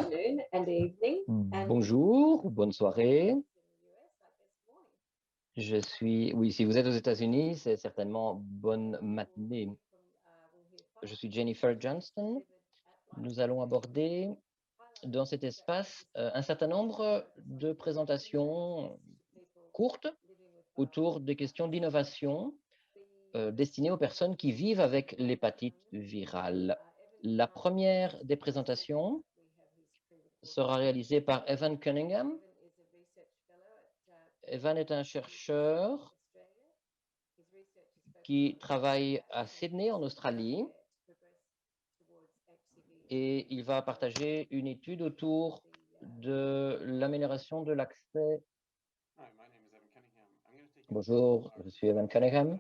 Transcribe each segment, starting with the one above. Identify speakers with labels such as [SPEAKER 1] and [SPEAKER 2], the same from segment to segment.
[SPEAKER 1] afternoon and evening.
[SPEAKER 2] Bonjour, bonne soirée. Oui, si vous êtes aux États-Unis, c'est certainement bonne matinée. Je suis Jennifer Johnston. Nous allons aborder dans cet espace un certain nombre de présentations courtes autour des questions d'innovation destinées aux personnes qui vivent avec l'hépatite virale. La première des présentations sera réalisée par Evan Cunningham. Evan est un chercheur qui travaille à Sydney, en Australie, et il va partager une étude autour de l'amélioration de l'accès. Bonjour, je suis Evan Cunningham.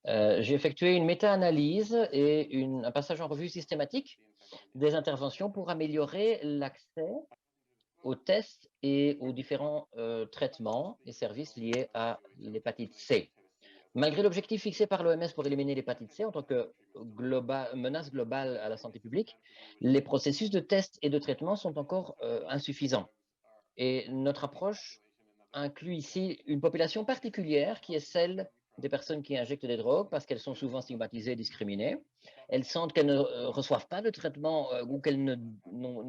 [SPEAKER 2] J'ai effectué une méta-analyse et un passage en revue systématique des interventions pour améliorer l'accès aux tests et aux différents traitements et services liés à l'hépatite C. Malgré l'objectif fixé par l'OMS pour éliminer l'hépatite C en tant que menace globale à la santé publique, les processus de tests et de traitement sont encore insuffisants. Et notre approche inclut ici une population particulière qui est celle des personnes qui injectent des drogues parce qu'elles sont souvent stigmatisées et discriminées. Elles sentent qu'elles ne reçoivent pas de traitement ou qu'elles ne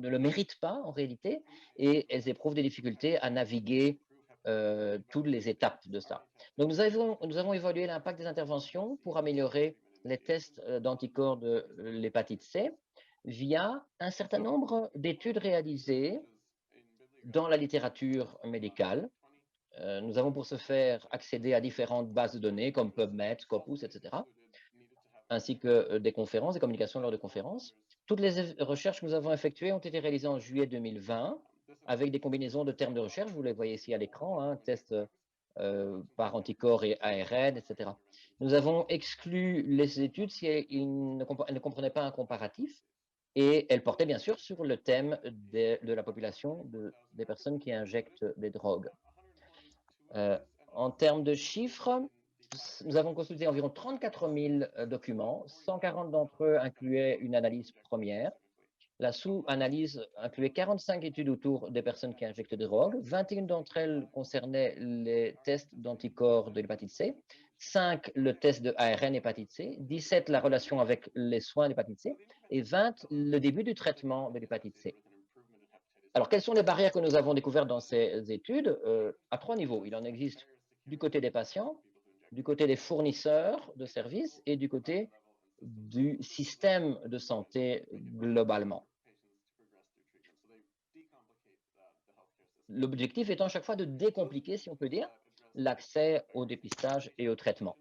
[SPEAKER 2] le méritent pas en réalité, et elles éprouvent des difficultés à naviguer toutes les étapes de ça. Donc nous avons évalué l'impact des interventions pour améliorer les tests d'anticorps de l'hépatite C via un certain nombre d'études réalisées dans la littérature médicale. Nous avons pour ce faire accéder à différentes bases de données comme PubMed, Scopus, etc., ainsi que des conférences, des communications lors de conférences. Toutes les recherches que nous avons effectuées ont été réalisées en juillet 2020 avec des combinaisons de termes de recherche. Vous les voyez ici à l'écran, tests par anticorps et ARN, etc. Nous avons exclu les études si elles ne comprenaient pas un comparatif, et elles portaient bien sûr sur le thème de la population des personnes qui injectent des drogues. En termes de chiffres, nous avons consulté environ 34 000 documents. 140 d'entre eux incluaient une analyse première. La sous-analyse incluait 45 études autour des personnes qui injectent des drogues. 21 d'entre elles concernaient les tests d'anticorps de l'hépatite C, 5 le test de ARN hépatite C, 17 la relation avec les soins d'hépatite C et 20 le début du traitement de l'hépatite C. Alors, quelles sont les barrières que nous avons découvertes dans ces études? À 3 niveaux. Il en existe du côté des patients, du côté des fournisseurs de services et du côté du système de santé globalement. L'objectif étant chaque fois de décompliquer, si on peut dire, l'accès au dépistage et au traitement.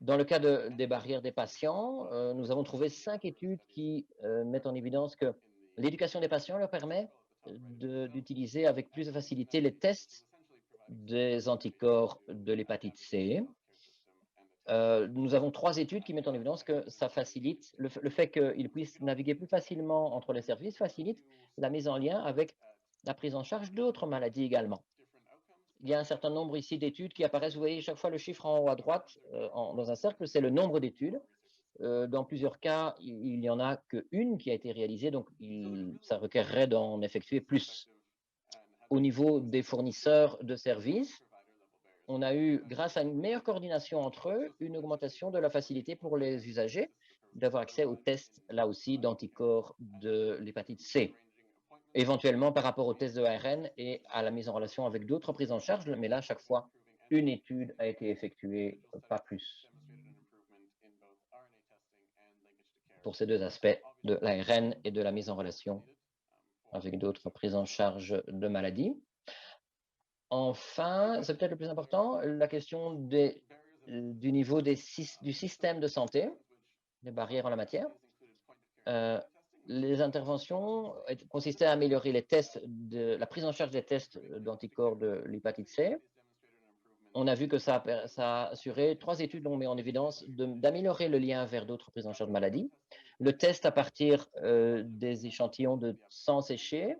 [SPEAKER 2] Dans le cas des barrières des patients, nous avons trouvé 5 études qui mettent en évidence que l'éducation des patients leur permet d'utiliser avec plus de facilité les tests des anticorps de l'hépatite C. Nous avons 3 études qui mettent en évidence que ça facilite, le fait qu'ils puissent naviguer plus facilement entre les services facilite la mise en lien avec la prise en charge d'autres maladies également. Il y a un certain nombre ici d'études qui apparaissent. Vous voyez chaque fois le chiffre en haut à droite dans un cercle, c'est le nombre d'études. Dans plusieurs cas, il n'y en a qu'une qui a été réalisée, donc ça requerrait d'en effectuer plus. Au niveau des fournisseurs de services, on a eu, grâce à une meilleure coordination entre eux, une augmentation de la facilité pour les usagers d'avoir accès aux tests, là aussi, d'anticorps de l'hépatite C. Éventuellement par rapport aux tests de ARN et à la mise en relation avec d'autres prises en charge, mais là, chaque fois, une étude a été effectuée, pas plus. Pour ces deux aspects de l'ARN et de la mise en relation avec d'autres prises en charge de maladies. Enfin, c'est peut-être le plus important, la question du niveau du système de santé, des barrières en la matière. Les interventions consistaient à améliorer les tests la prise en charge des tests d'anticorps de l'hépatite C. On a vu que ça a assuré, 3 études l'ont mis en évidence d'améliorer le lien vers d'autres prises en charge de maladies. Le test à partir des échantillons de sang séché,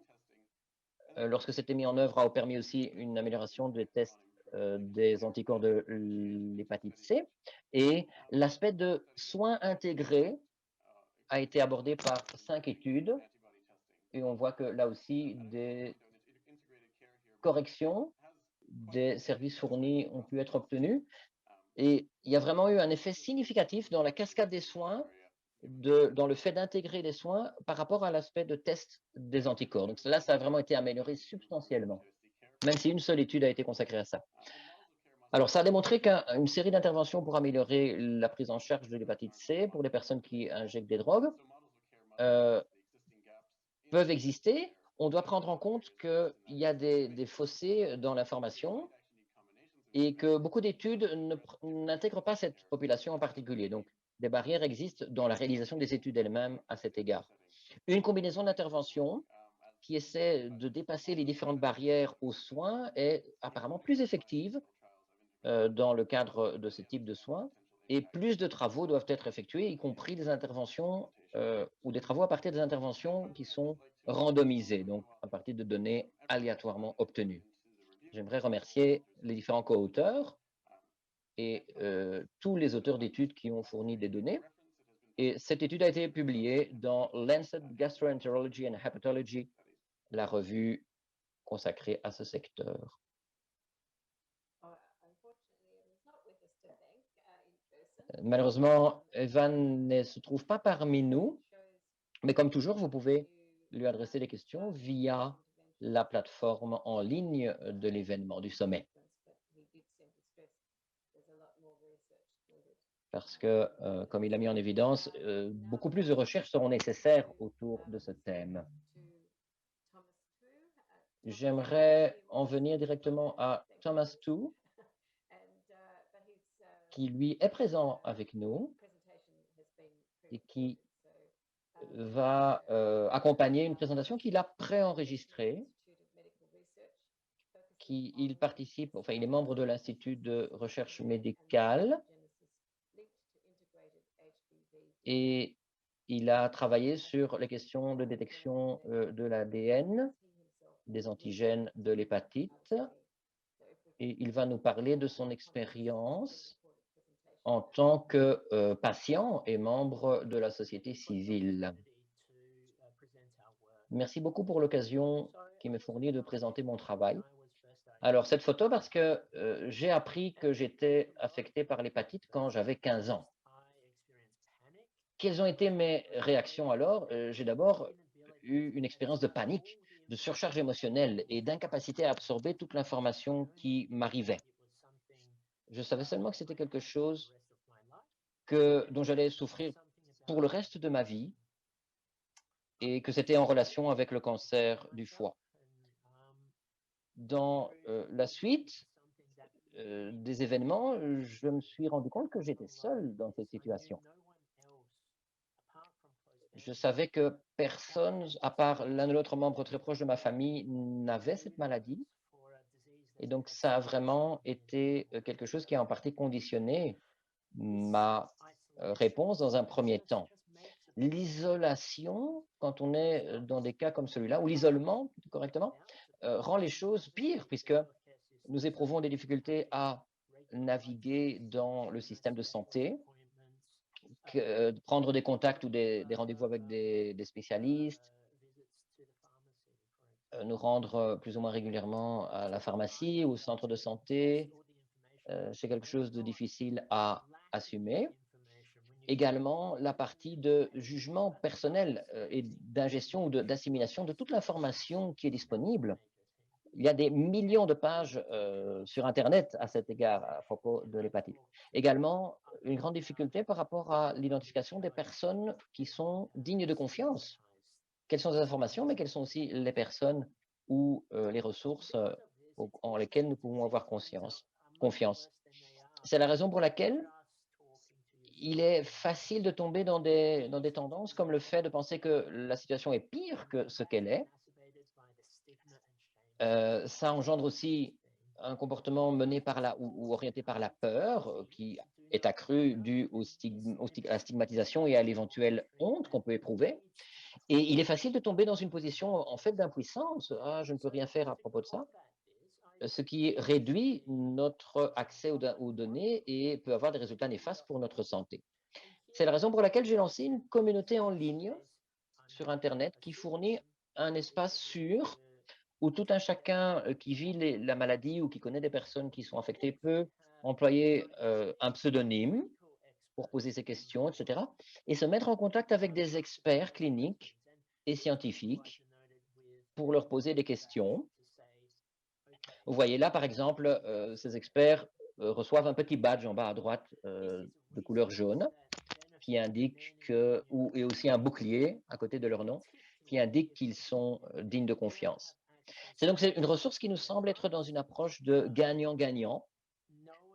[SPEAKER 2] lorsque c'était mis en œuvre, a permis aussi une amélioration des tests des anticorps de l'hépatite C. Et l'aspect de soins intégrés a été abordé par 5 études et on voit que là aussi, des corrections des services fournis ont pu être obtenues. Et il y a vraiment eu un effet significatif dans la cascade des soins, dans le fait d'intégrer les soins par rapport à l'aspect de test des anticorps. Donc là, ça a vraiment été amélioré substantiellement, même si une seule étude a été consacrée à ça. Alors, ça a démontré qu'une série d'interventions pour améliorer la prise en charge de l'hépatite C pour les personnes qui injectent des drogues euh, peuvent exister. On doit prendre en compte qu'il y a des fossés dans l'information et que beaucoup d'études n'intègrent pas cette population en particulier. Donc, des barrières existent dans la réalisation des études elles-mêmes à cet égard. Une combinaison d'interventions qui essaie de dépasser les différentes barrières aux soins est apparemment plus effective dans le cadre de ce type de soins, et plus de travaux doivent être effectués, y compris des interventions ou des travaux à partir des interventions qui sont randomisées, donc à partir de données aléatoirement obtenues. J'aimerais remercier les différents co-auteurs et tous les auteurs d'études qui ont fourni des données. Et cette étude a été publiée dans Lancet Gastroenterology and Hepatology, la revue consacrée à ce secteur. Malheureusement, Evan ne se trouve pas parmi nous, mais comme toujours, vous pouvez lui adresser des questions via la plateforme en ligne de l'événement, du sommet. Parce que, comme il l'a mis en évidence, beaucoup plus de recherches seront nécessaires autour de ce thème. J'aimerais en venir directement à Thomas Tu, qui lui est présent avec nous et qui va accompagner une présentation qu'il a préenregistrée. Il participe, enfin, il est membre de l'Institut de recherche médicale et il a travaillé sur les questions de détection de l'ADN, des antigènes de l'hépatite, et il va nous parler de son expérience en tant que patient et membre de la société civile. Merci beaucoup pour l'occasion qui m'est fournie de présenter mon travail. Alors, cette photo, parce que j'ai appris que j'étais affecté par l'hépatite quand j'avais 15 ans. Quelles ont été mes réactions alors? J'ai d'abord eu une expérience de panique, de surcharge émotionnelle et d'incapacité à absorber toute l'information qui m'arrivait. Je savais seulement que c'était quelque chose dont j'allais souffrir pour le reste de ma vie et que c'était en relation avec le cancer du foie. Dans la suite des événements, je me suis rendu compte que j'étais seul dans cette situation. Je savais que personne, à part l'un ou l'autre membre très proche de ma famille, n'avait cette maladie. Et donc, ça a vraiment été quelque chose qui a en partie conditionné ma réponse dans un premier temps. L'isolation, quand on est dans des cas comme celui-là, ou l'isolement, correctement, rend les choses pires, puisque nous éprouvons des difficultés à naviguer dans le système de santé, prendre des contacts ou des rendez-vous avec des spécialistes, nous rendre plus ou moins régulièrement à la pharmacie ou au centre de santé. C'est quelque chose de difficile à assumer. Également, la partie de jugement personnel et d'ingestion ou d'assimilation de toute l'information qui est disponible. Il y a des millions de pages sur Internet à cet égard à propos de l'hépatite. Également, une grande difficulté par rapport à l'identification des personnes qui sont dignes de confiance. Quelles sont les informations, mais quelles sont aussi les personnes ou les ressources en lesquelles nous pouvons avoir confiance. C'est la raison pour laquelle il est facile de tomber dans des tendances comme le fait de penser que la situation est pire que ce qu'elle est. Ça engendre aussi un comportement mené ou orienté par la peur, qui est accru dû à la stigmatisation et à l'éventuelle honte qu'on peut éprouver. Et il est facile de tomber dans une position en fait d'impuissance. Ah, je ne peux rien faire à propos de ça. Ce qui réduit notre accès aux données et peut avoir des résultats néfastes pour notre santé. C'est la raison pour laquelle j'ai lancé une communauté en ligne sur Internet qui fournit un espace sûr où tout un chacun qui vit la maladie ou qui connaît des personnes qui sont affectées peut employer un pseudonyme pour poser ses questions, etc. Et se mettre en contact avec des experts cliniques et scientifiques pour leur poser des questions. Vous voyez là, par exemple, ces experts reçoivent un petit badge en bas à droite de couleur jaune qui indique que, et aussi un bouclier à côté de leur nom, qui indique qu'ils sont dignes de confiance. C'est une ressource qui nous semble être dans une approche de gagnant-gagnant,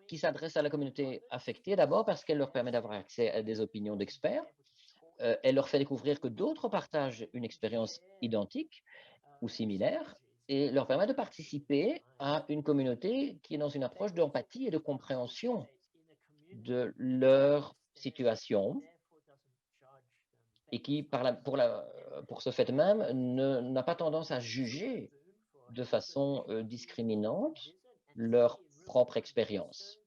[SPEAKER 2] qui s'adresse à la communauté affectée d'abord parce qu'elle leur permet d'avoir accès à des opinions d'experts. Elle leur fait découvrir que d'autres partagent une expérience identique ou similaire et leur permet de participer à une communauté qui est dans une approche d'empathie et de compréhension de leur situation et qui, pour ce fait même, n'a pas tendance à juger de façon discriminante leur propre expérience.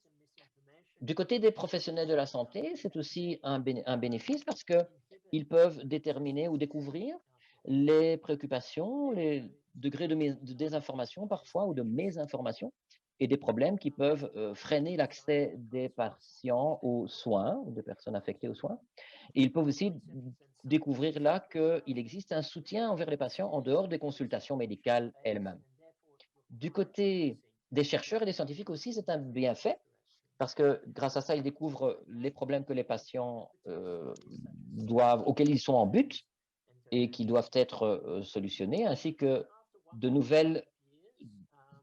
[SPEAKER 2] Du côté des professionnels de la santé, c'est aussi un bénéfice parce qu'ils peuvent déterminer ou découvrir les préoccupations, les degrés de désinformation parfois ou de mésinformation et des problèmes qui peuvent freiner l'accès des patients aux soins, ou des personnes affectées aux soins. Et ils peuvent aussi découvrir là qu'il existe un soutien envers les patients en dehors des consultations médicales elles-mêmes. Du côté des chercheurs et des scientifiques aussi, c'est un bienfait parce que grâce à ça, ils découvrent les problèmes que les patients auxquels ils sont en but et qui doivent être solutionnés, ainsi que de nouvelles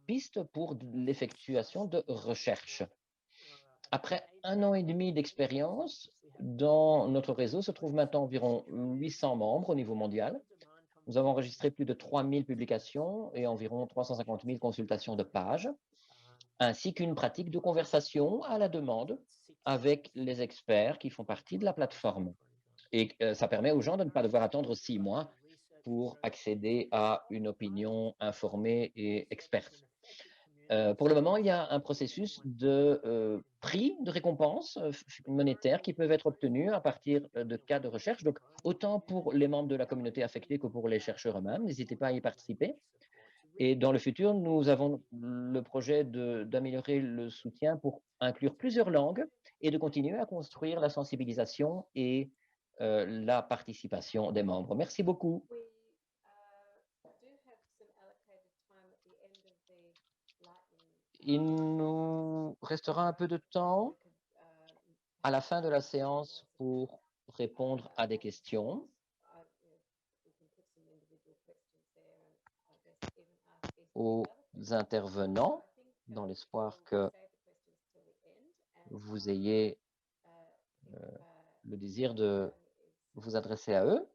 [SPEAKER 2] pistes pour l'effectuation de recherches. Après 1 an et demi d'expérience, dans notre réseau se trouvent maintenant environ 800 membres au niveau mondial. Nous avons enregistré plus de 3000 publications et environ 350 000 consultations de pages, ainsi qu'une pratique de conversation à la demande avec les experts qui font partie de la plateforme. Et ça permet aux gens de ne pas devoir attendre 6 mois pour accéder à une opinion informée et experte. Pour le moment, il y a un processus de prix, de récompenses monétaires qui peuvent être obtenus à partir de cas de recherche. Donc, autant pour les membres de la communauté affectée que pour les chercheurs eux-mêmes. N'hésitez pas à y participer. Et dans le futur, nous avons le projet d'améliorer le soutien pour inclure plusieurs langues et de continuer à construire la sensibilisation et la participation des membres. Merci beaucoup. Il nous restera un peu de temps à la fin de la séance pour répondre à des questions. Aux intervenants, dans l'espoir que vous ayez le désir de vous adresser à eux.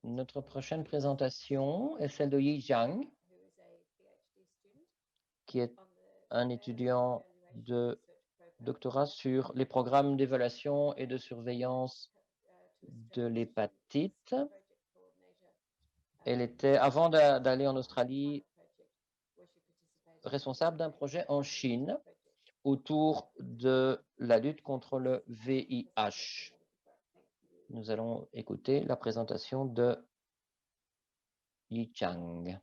[SPEAKER 2] Notre prochaine présentation est celle de Yi Zhang, qui est un étudiant de doctorat sur les programmes d'évaluation et de surveillance de l'hépatite. Elle était, avant d'aller en Australie, responsable d'un projet en Chine autour de la lutte contre le VIH. Nous allons écouter la présentation de Yi Zhang.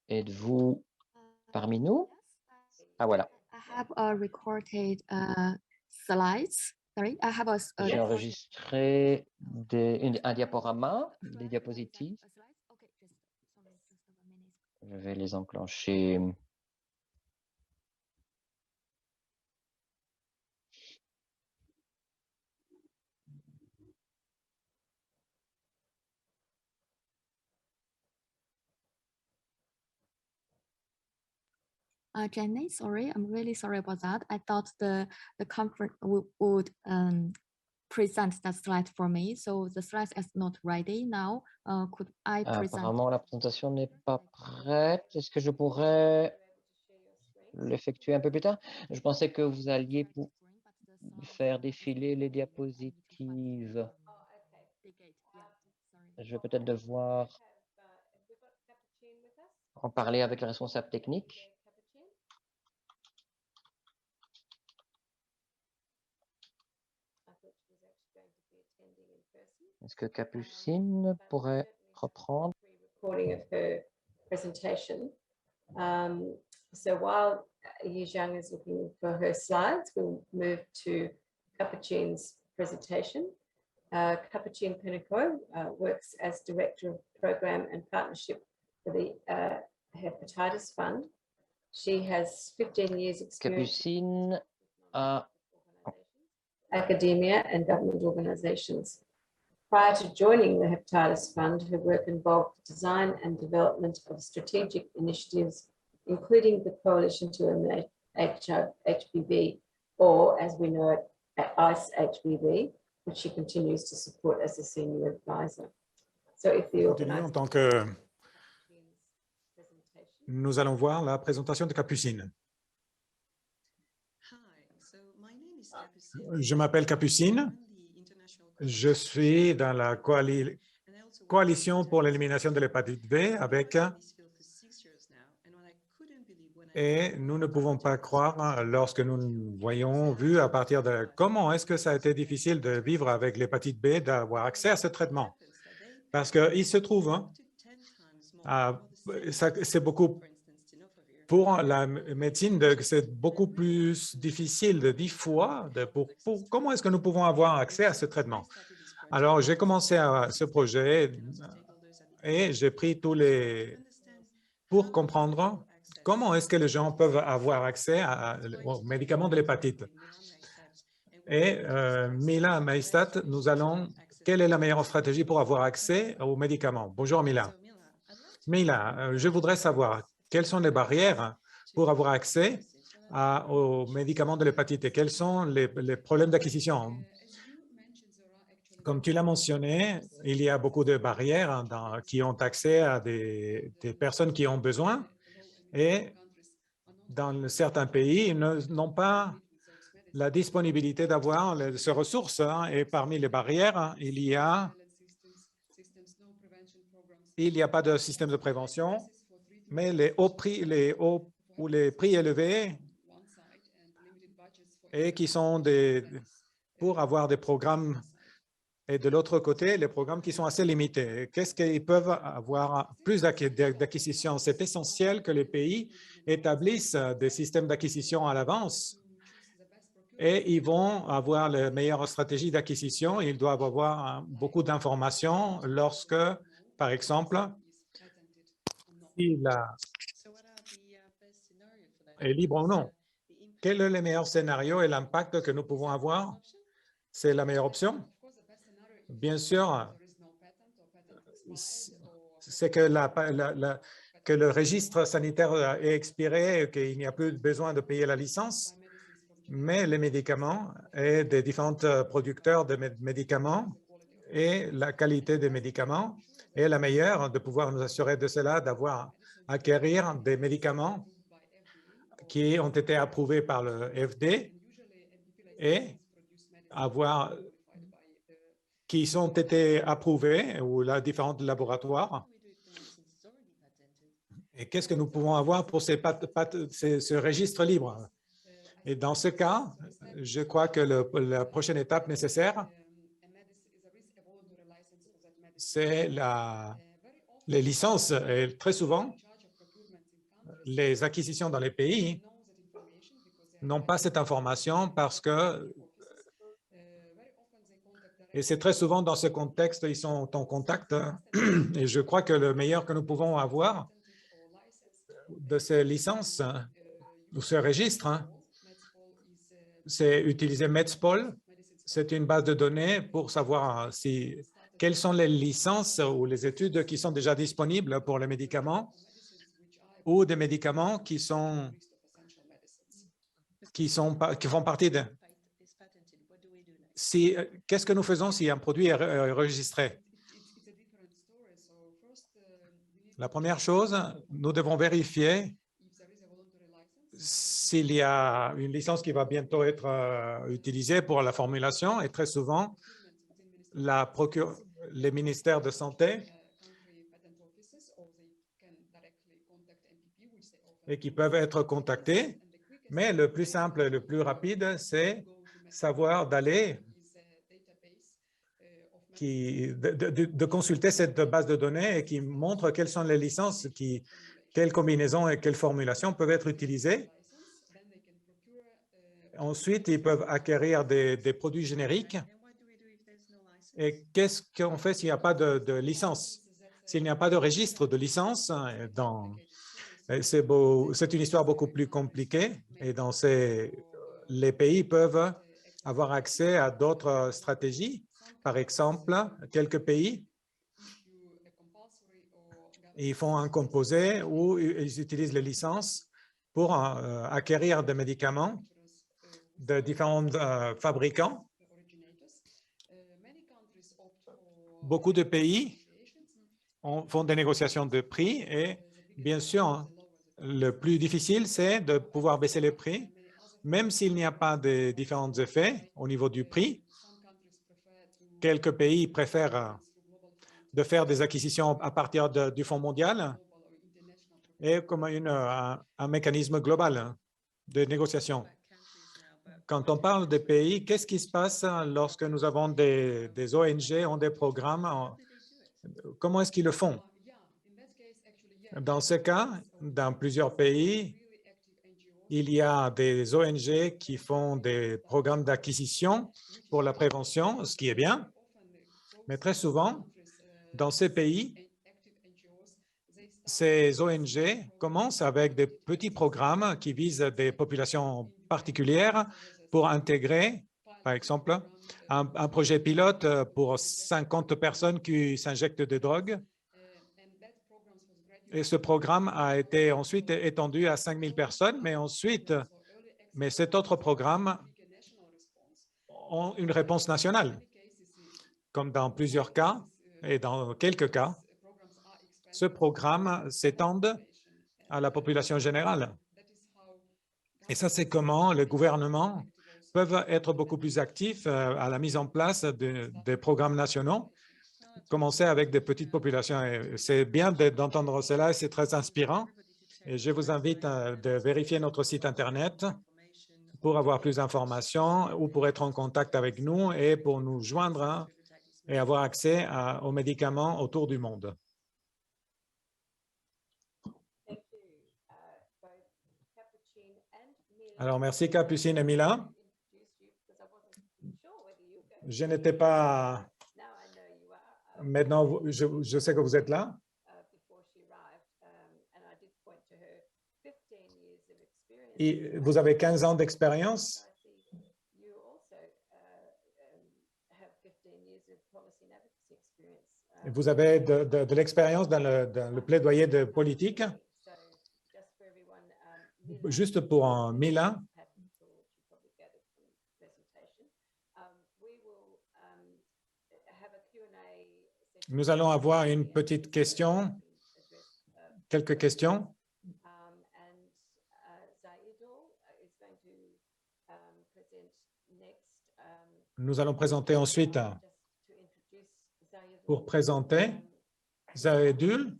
[SPEAKER 2] Êtes-vous parmi nous? Ah, voilà. J'ai enregistré un diaporama, des diapositives. Je vais les enclencher.
[SPEAKER 1] Jenny, sorry, I'm really sorry about that. I thought the conference would present that slide for me, so the slide is not ready now. Could I present?
[SPEAKER 2] Apparemment, la présentation n'est pas prête. Est-ce que je pourrais l'effectuer un peu plus tard? Je pensais que vous alliez faire défiler les diapositives. Je vais peut-être devoir en parler avec le responsable technique. Est-ce que Capucine pourrait reprendre?
[SPEAKER 3] Recording of her presentation. So while Yizhang is looking for her slides, we'll move to Capucine's presentation. Capucine Penico works as Director of Program and Partnership for the Hepatitis Fund. She has 15 years experience
[SPEAKER 2] Capucine a
[SPEAKER 3] academia and government organizations. Prior to joining the Hepatitis Fund, her work involved the design and development of strategic initiatives, including the Coalition to Eliminate HPV, or as we know it, ICE-HPV, which she continues to support as a senior advisor. So if the
[SPEAKER 4] Continuons. Donc, nous allons voir la présentation de Capucine. Je m'appelle Capucine. Je suis dans la coalition pour l'élimination de l'hépatite B avec et nous ne pouvons pas croire lorsque nous voyons vu à partir de comment est-ce que ça a été difficile de vivre avec l'hépatite B, d'avoir accès à ce traitement. Parce qu'il se trouve, c'est beaucoup pour la médecine, c'est beaucoup plus difficile de 10 fois. Comment est-ce que nous pouvons avoir accès à ce traitement? Alors, j'ai commencé ce projet et j'ai pris pour comprendre comment est-ce que les gens peuvent avoir accès aux médicaments de l'hépatite. Et Mila Maestat, quelle est la meilleure stratégie pour avoir accès aux médicaments? Bonjour Mila. Mila, je voudrais savoir quelles sont les barrières pour avoir accès aux médicaments de l'hépatite et quels sont les problèmes d'acquisition. Comme tu l'as mentionné, il y a beaucoup de barrières qui ont accès à des personnes qui ont besoin et dans certains pays, ils n'ont pas la disponibilité d'avoir ces ressources. Et parmi les barrières, il n'y a pas de système de prévention, mais les prix élevés et qui sont pour avoir des programmes. Et de l'autre côté, les programmes qui sont assez limités. Qu'est-ce qu'ils peuvent avoir plus d'acquisition? C'est essentiel que les pays établissent des systèmes d'acquisition à l'avance et ils vont avoir les meilleures stratégies d'acquisition. Ils doivent avoir beaucoup d'informations lorsque, par exemple, il est libre ou non. Quel est le meilleur scénario et l'impact que nous pouvons avoir? C'est la meilleure option? Bien sûr, c'est que le registre sanitaire est expiré, qu'il n'y a plus besoin de payer la licence, mais les médicaments et des différents producteurs de médicaments et la qualité des médicaments est la meilleure, de pouvoir nous assurer de cela, acquérir des médicaments qui ont été approuvés par le FDA et qui ont été approuvés ou les différents laboratoires. Et qu'est-ce que nous pouvons avoir pour ce registre libre? Et dans ce cas, je crois que la prochaine étape nécessaire, c'est les licences. Et très souvent, les acquisitions dans les pays n'ont pas cette information parce que et c'est très souvent dans ce contexte, ils sont en contact. Et je crois que le meilleur que nous pouvons avoir de ces licences ou ce registre, c'est utiliser Medspol. C'est une base de données pour savoir quelles sont les licences ou les études qui sont déjà disponibles pour les médicaments ou des médicaments qui font partie de… Qu'est-ce que nous faisons si un produit est enregistré? La première chose, nous devons vérifier s'il y a une licence qui va bientôt être utilisée pour la formulation et très souvent, les ministères de santé et qui peuvent être contactés, mais le plus simple et le plus rapide, c'est d'aller de consulter cette base de données et qui montre quelles sont les licences, quelles combinaisons et quelles formulations peuvent être utilisées. Ensuite, ils peuvent acquérir des produits génériques. Et qu'est-ce qu'on fait s'il n'y a pas de licence? S'il n'y a pas de registre de licence, c'est une histoire beaucoup plus compliquée. Et les pays peuvent avoir accès à d'autres stratégies. Par exemple, quelques pays, ils font un composé où ils utilisent les licences pour acquérir des médicaments de différents fabricants. Beaucoup de pays font des négociations de prix et bien sûr, le plus difficile, c'est de pouvoir baisser les prix, même s'il n'y a pas de différents effets au niveau du prix. Quelques pays préfèrent de faire des acquisitions à partir du Fonds mondial et comme un mécanisme global de négociation. Quand on parle des pays, qu'est-ce qui se passe lorsque nous avons des ONG, ont des programmes? Comment est-ce qu'ils le font? Dans ce cas, dans plusieurs pays, il y a des ONG qui font des programmes d'acquisition pour la prévention, ce qui est bien. Mais très souvent, dans ces pays, ces ONG commencent avec des petits programmes qui visent des populations particulières pour intégrer, par exemple, un projet pilote pour 50 personnes qui s'injectent de drogue. Et ce programme a été ensuite étendu à 5 000 personnes, mais cet autre programme a une réponse nationale. Comme dans plusieurs cas, et dans quelques cas, ce programme s'étend à la population générale. Et ça, c'est comment les gouvernements peuvent être beaucoup plus actifs à la mise en place des programmes nationaux, commencer avec des petites populations. C'est bien d'entendre cela et c'est très inspirant. Et je vous invite à vérifier notre site Internet pour avoir plus d'informations ou pour être en contact avec nous et pour nous joindre et avoir accès aux médicaments autour du monde. Alors, merci Capucine et Mila. Je n'étais pas... Maintenant, je sais que vous êtes là. Et vous avez 15 ans d'expérience. Vous avez de l'expérience dans le plaidoyer de politique. Juste pour Mila, nous allons avoir une petite question, quelques questions. Nous allons présenter ensuite, pour présenter, Zahedul.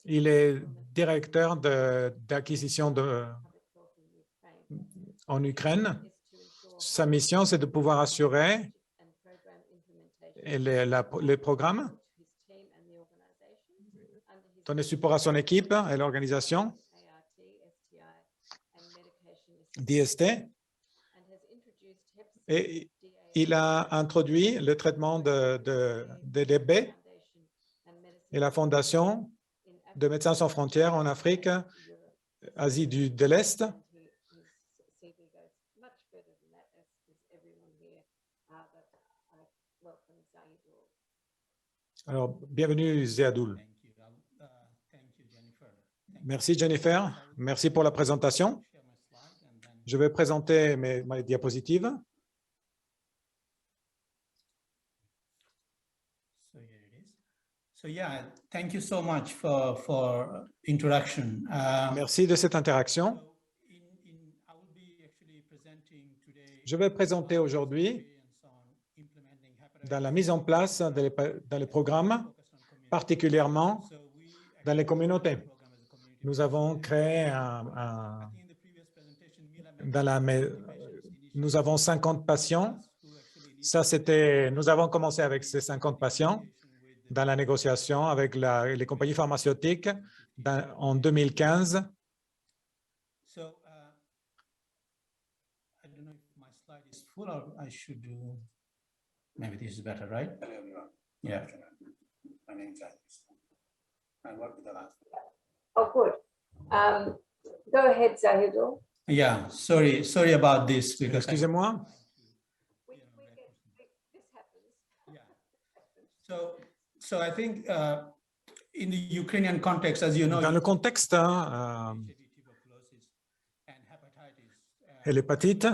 [SPEAKER 4] Il est directeur d'acquisition en Ukraine. Sa mission, c'est de pouvoir assurer les programmes, donner support à son équipe et l'organisation d'IST. Et il a introduit le traitement de DB et la Fondation de Médecins sans frontières en Afrique, Asie de l'Est. Alors, bienvenue Zahedul. Merci Jennifer, merci pour la présentation. Je vais présenter mes diapositives.
[SPEAKER 5] Thank you so much for introduction.
[SPEAKER 4] Merci de cette interaction. Je vais présenter aujourd'hui dans la mise en place dans les programmes, particulièrement dans les communautés. Nous avons créé nous avons 50 patients, Ça, c'était, nous avons commencé avec ces 50 patients dans la négociation avec les compagnies pharmaceutiques en 2015.
[SPEAKER 5] So, I don't know if my slide is full or I should do, maybe this is better, right? Yeah. I work with the last.
[SPEAKER 3] Oh, good. Go ahead, Zahidul.
[SPEAKER 5] Yeah, sorry about this because
[SPEAKER 4] Excusez-moi.
[SPEAKER 3] This happens.
[SPEAKER 5] yeah. So I think in the Ukrainian context, as you know,
[SPEAKER 4] Dans le contexte et l'hépatite,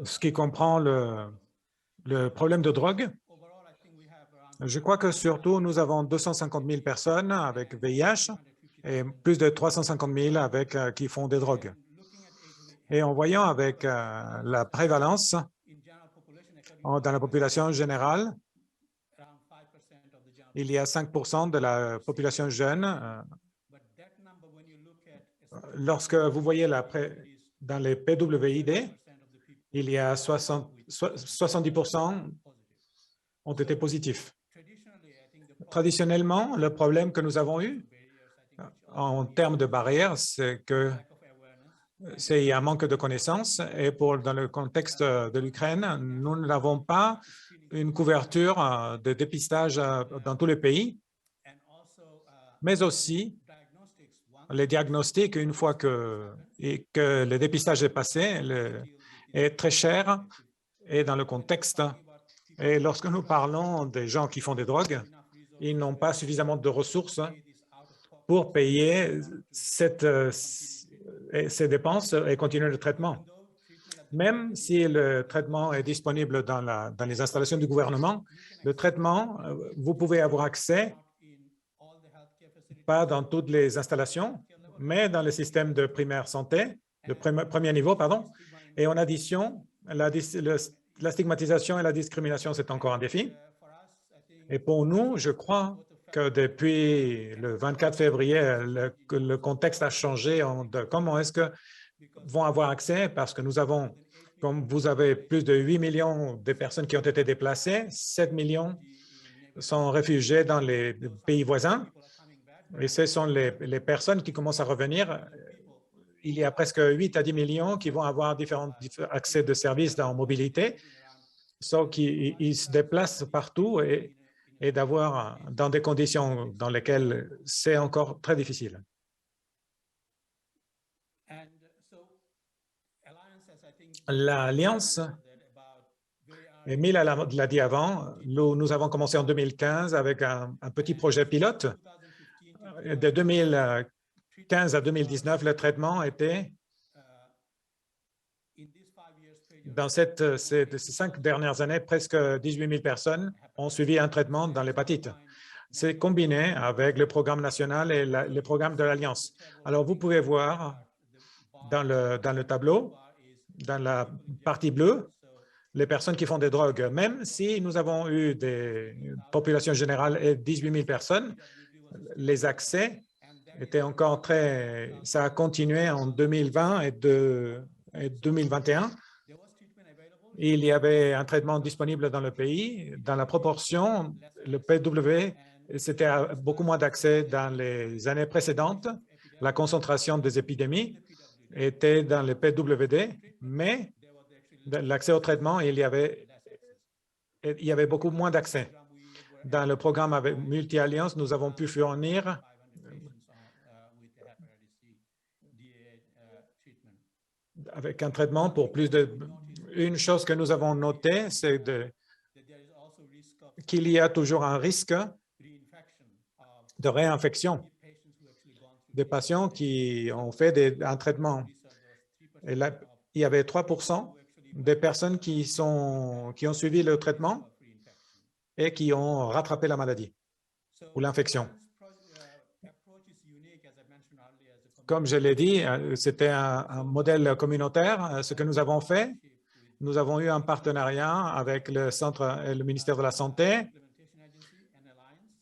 [SPEAKER 4] ce qui comprend le problème de drogue, je crois que surtout nous avons 250 000 personnes avec VIH et plus de 350 000 qui font des drogues. Et en voyant avec la prévalence dans la population générale, il y a 5% de la population jeune. Lorsque vous voyez dans les PWID, il y a 70% ont été positifs. Traditionnellement, le problème que nous avons eu en termes de barrières, c'est qu'il y a un manque de connaissances et dans le contexte de l'Ukraine, nous n'avons pas une couverture de dépistage dans tous les pays, mais aussi les diagnostics, une fois que le dépistage est passé, est très cher et dans le contexte. Et lorsque nous parlons des gens qui font des drogues, ils n'ont pas suffisamment de ressources pour payer ces dépenses et continuer le traitement. Même si le traitement est disponible dans les installations du gouvernement, le traitement, vous pouvez avoir accès, pas dans toutes les installations, mais dans le système de primaire santé, de premier niveau, pardon. Et en addition, la stigmatisation et la discrimination, c'est encore un défi. Et pour nous, je crois que depuis le 24 février, le contexte a changé de comment est-ce que vont avoir accès, parce que nous avons, comme vous avez plus de 8 millions de personnes qui ont été déplacées, 7 millions sont réfugiés dans les pays voisins, et ce sont les personnes qui commencent à revenir. Il y a presque 8 à 10 millions qui vont avoir différents accès de services en mobilité, sauf qu'ils se déplacent partout et d'avoir dans des conditions dans lesquelles c'est encore très difficile. L'Alliance, Émile l'a dit avant, nous avons commencé en 2015 avec un petit projet pilote. De 2015 à 2019, le traitement était, dans ces 5 dernières années, presque 18 000 personnes ont suivi un traitement dans l'hépatite. C'est combiné avec le programme national et le programme de l'Alliance. Alors, vous pouvez voir dans le tableau, dans la partie bleue, les personnes qui font des drogues. Même si nous avons eu des populations générales et 18 000 personnes, les accès étaient encore très... Ça a continué en 2020 et 2021. Il y avait un traitement disponible dans le pays. Dans la proportion, le PW, c'était beaucoup moins d'accès dans les années précédentes. La concentration des épidémies était dans le PWD, mais l'accès au traitement, il y avait beaucoup moins d'accès. Dans le programme avec Multi-Alliance, nous avons pu fournir avec un traitement pour plus de... Une chose que nous avons notée, c'est qu'il y a toujours un risque de réinfection des patients qui ont fait un traitement. Et là, il y avait 3% des personnes qui ont suivi le traitement et qui ont rattrapé la maladie ou l'infection. Comme je l'ai dit, c'était un modèle communautaire. Ce que nous avons fait, nous avons eu un partenariat avec le Centre et le ministère de la Santé,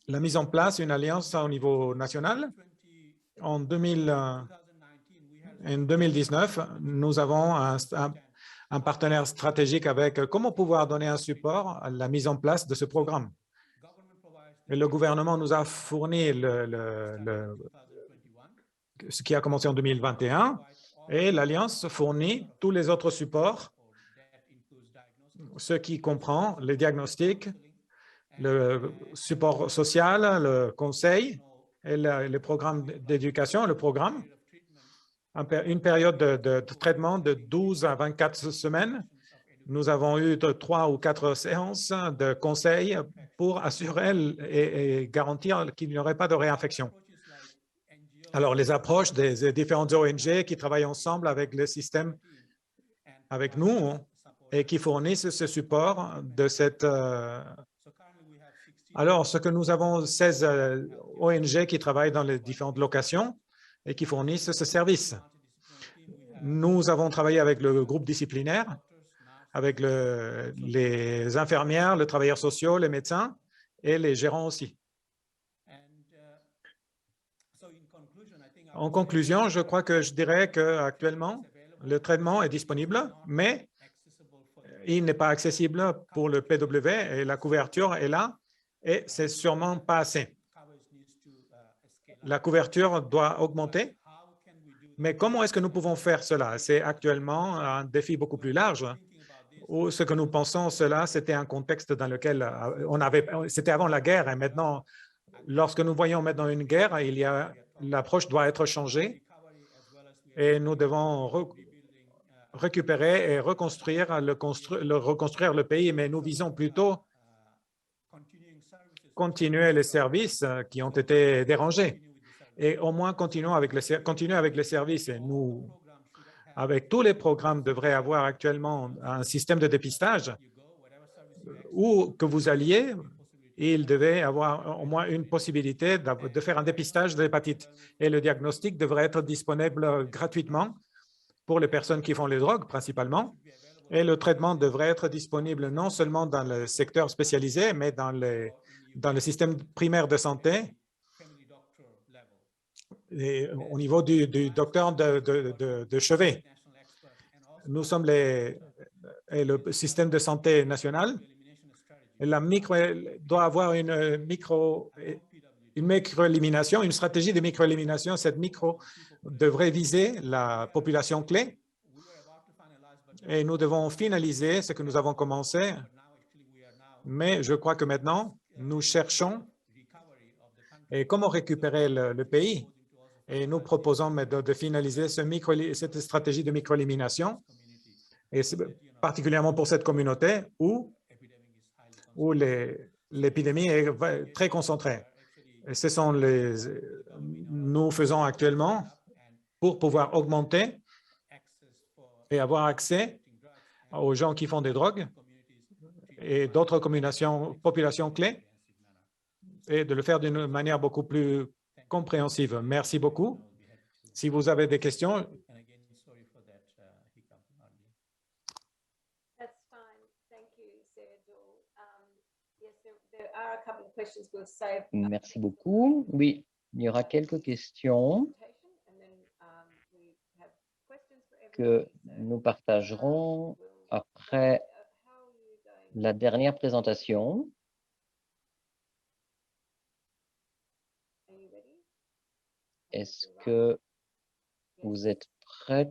[SPEAKER 4] la mise en place d'une alliance au niveau national. En 2019, nous avons un un partenaire stratégique avec comment pouvoir donner un support à la mise en place de ce programme. Et le gouvernement nous a fourni ce qui a commencé en 2021 et l'Alliance fournit tous les autres supports, ce qui comprend les diagnostics, le support social, le conseil et les programmes d'éducation, le programme, une période de traitement de 12 à 24 semaines. Nous avons eu 3 ou 4 séances de conseil pour assurer et garantir qu'il n'y aurait pas de réinfection. Alors, les approches des différentes ONG qui travaillent ensemble avec le système, avec nous, et qui fournissent ce support de cette... Alors, ce que nous avons, 16 ONG qui travaillent dans les différentes locations et qui fournissent ce service. Nous avons travaillé avec le groupe disciplinaire, avec les infirmières, les travailleurs sociaux, les médecins et les gérants aussi. En conclusion, je crois que je dirais qu'actuellement, le traitement est disponible, mais il n'est pas accessible pour le PW et la couverture est là et c'est sûrement pas assez. La couverture doit augmenter, mais comment est-ce que nous pouvons faire cela? C'est actuellement un défi beaucoup plus large. Ou ce que nous pensons, c'était un contexte dans lequel c'était avant la guerre et maintenant, lorsque nous voyons maintenant une guerre, l'approche doit être changée et nous devons récupérer et reconstruire le pays, mais nous visons plutôt continuer les services qui ont été dérangés et au moins continuer avec les services. Et nous, avec tous les programmes, devraient avoir actuellement un système de dépistage où que vous alliez, il devait avoir au moins une possibilité de faire un dépistage de l'hépatite. Et le diagnostic devrait être disponible gratuitement pour les personnes qui font les drogues principalement. Et le traitement devrait être disponible non seulement dans le secteur spécialisé, mais dans le système primaire de santé et au niveau du docteur de chevet. Nous sommes le système de santé national. Doit avoir une micro-élimination, une stratégie de micro-élimination. Cette micro devrait viser la population clé et nous devons finaliser ce que nous avons commencé. Mais je crois que maintenant, nous cherchons et comment récupérer le pays. Et nous proposons de finaliser cette stratégie de micro-élimination, et particulièrement pour cette communauté où l'épidémie est très concentrée. Et ce sont nous faisons actuellement pour pouvoir augmenter et avoir accès aux gens qui font des drogues et d'autres populations clés et de le faire d'une manière beaucoup plus compréhensive. Merci beaucoup. Si vous avez des questions,
[SPEAKER 2] merci beaucoup. Oui, il y aura quelques questions que nous partagerons après la dernière présentation. Est-ce que vous êtes prête?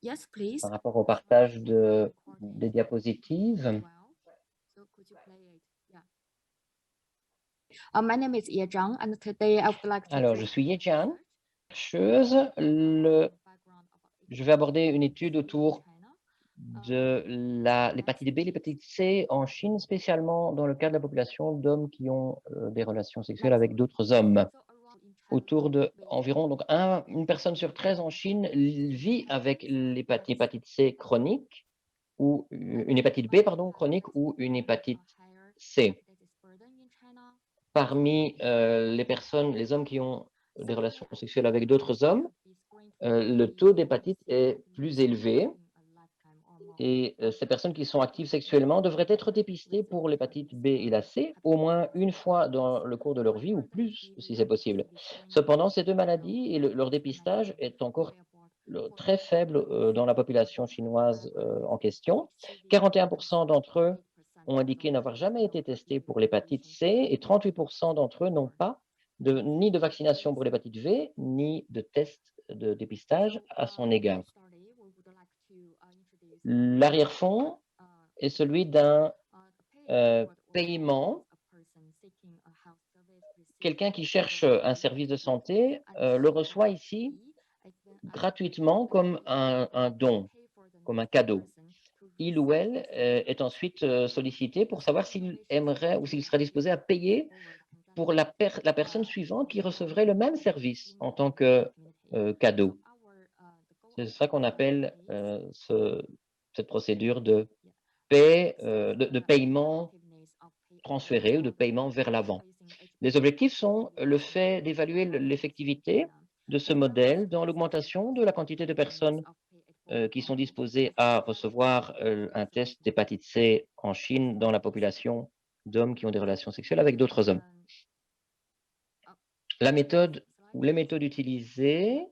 [SPEAKER 1] Yes, please.
[SPEAKER 2] Par rapport au partage des diapositives.
[SPEAKER 1] My name is Ye Zhang, and today I would like to...
[SPEAKER 2] Alors, je suis Ye Zhang, chercheuse. Je vais aborder une étude autour de l'hépatite B, l'hépatite C en Chine, spécialement dans le cas de la population d'hommes qui ont des relations sexuelles avec d'autres hommes. Autour de environ donc une personne sur 13 en Chine vit avec l'hépatite C chronique ou une hépatite B chronique ou une hépatite C. Parmi les hommes qui ont des relations sexuelles avec d'autres hommes, le taux d'hépatite est plus élevé Et ces personnes qui sont actives sexuellement devraient être dépistées pour l'hépatite B et la C au moins une fois dans le cours de leur vie ou plus si c'est possible. Cependant, ces deux maladies et leur dépistage est encore très faible dans la population chinoise en question. 41% d'entre eux ont indiqué n'avoir jamais été testés pour l'hépatite C et 38% d'entre eux n'ont pas ni de vaccination pour l'hépatite V, ni de test de dépistage à son égard. L'arrière-fond est celui d'un paiement. Quelqu'un qui cherche un service de santé le reçoit ici gratuitement comme un don, comme un cadeau. Il ou elle est ensuite sollicité pour savoir s'il aimerait ou s'il serait disposé à payer pour la personne suivante qui recevrait le même service en tant que cadeau. C'est ça qu'on appelle cette procédure de paiement transféré ou de paiement vers l'avant. Les objectifs sont le fait d'évaluer l'effectivité de ce modèle dans l'augmentation de la quantité de personnes qui sont disposées à recevoir un test d'hépatite C en Chine dans la population d'hommes qui ont des relations sexuelles avec d'autres hommes. La méthode ou les méthodes utilisées